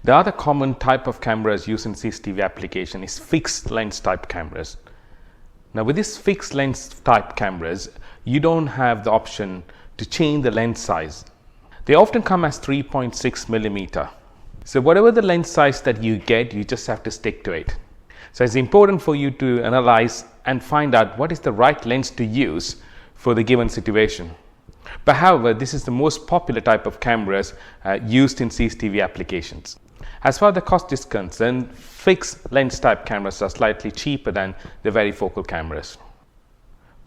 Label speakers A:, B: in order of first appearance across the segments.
A: The other common type of cameras used in CCTV application is fixed lens type cameras. Now with these fixed lens type cameras, you don't have the option to change the lens size. They often come as 3.6 millimeter. So whatever the lens size that you get, you just have to stick to it. So it's important for you to analyze and find out what is the right lens to use for the given situation. But however, this is the most popular type of cameras used in CCTV applications. As far as the cost is concerned, fixed lens type cameras are slightly cheaper than the varifocal cameras.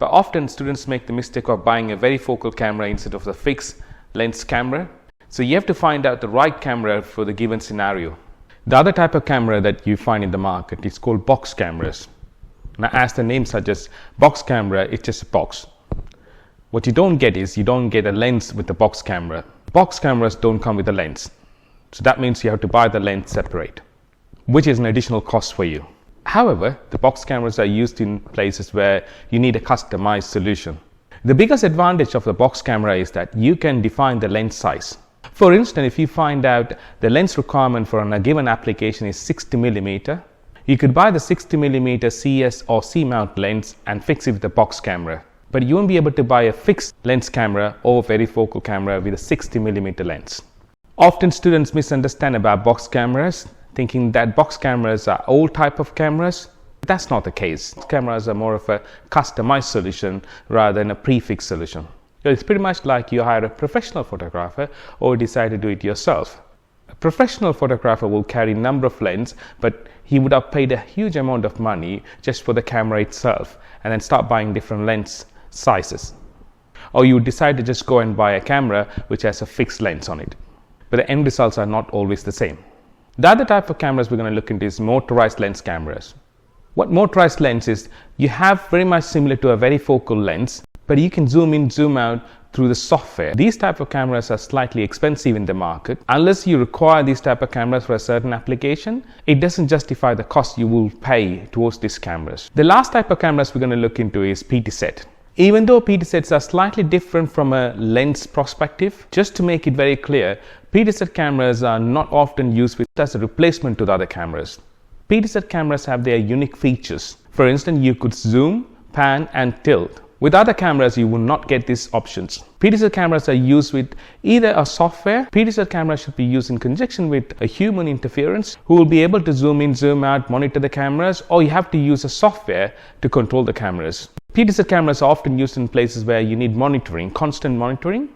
A: But often students make the mistake of buying a varifocal camera instead of the fixed lens camera. So you have to find out the right camera for the given scenario. The other type of camera that you find in the market is called box cameras. Now as the name suggests, box camera is just a box. What you don't get is you don't get a lens with the box camera. Box cameras don't come with a lens. So that means you have to buy the lens separate, which is an additional cost for you. However, the box cameras are used in places where you need a customized solution. The biggest advantage of the box camera is that you can define the lens size. For instance, if you find out the lens requirement for a given application is 60 millimeter, you could buy the 60 millimeter CS or C-mount lens and fix it with a box camera. But you won't be able to buy a fixed lens camera or varifocal camera with a 60 millimeter lens. Often students misunderstand about box cameras, thinking that box cameras are old type of cameras. That's not the case. Cameras are more of a customized solution rather than a prefix solution. So it's pretty much like you hire a professional photographer or decide to do it yourself. A professional photographer will carry a number of lenses, but he would have paid a huge amount of money just for the camera itself and then start buying different lens sizes. Or you would decide to just go and buy a camera which has a fixed lens on it. But the end results are not always the same. The other type of cameras we're going to look into is motorized lens cameras. What motorized lens is, you have very much similar to a varifocal lens, but you can zoom in, zoom out through the software. These type of cameras are slightly expensive in the market. Unless you require these type of cameras for a certain application, it doesn't justify the cost you will pay towards these cameras. The last type of cameras we're going to look into is Pdc. Even though Pdcs are slightly different from a lens perspective, just to make it very clear, Pdc cameras are not often used as a replacement to the other cameras. Pdc cameras have their unique features. For instance, you could zoom, pan and tilt. With other cameras, you will not get these options. Pdc cameras are used with either a software. Pdc cameras should be used in conjunction with a human interference who will be able to zoom in, zoom out, monitor the cameras, or you have to use a software to control the cameras. Pdc cameras are often used in places where you need monitoring, constant monitoring.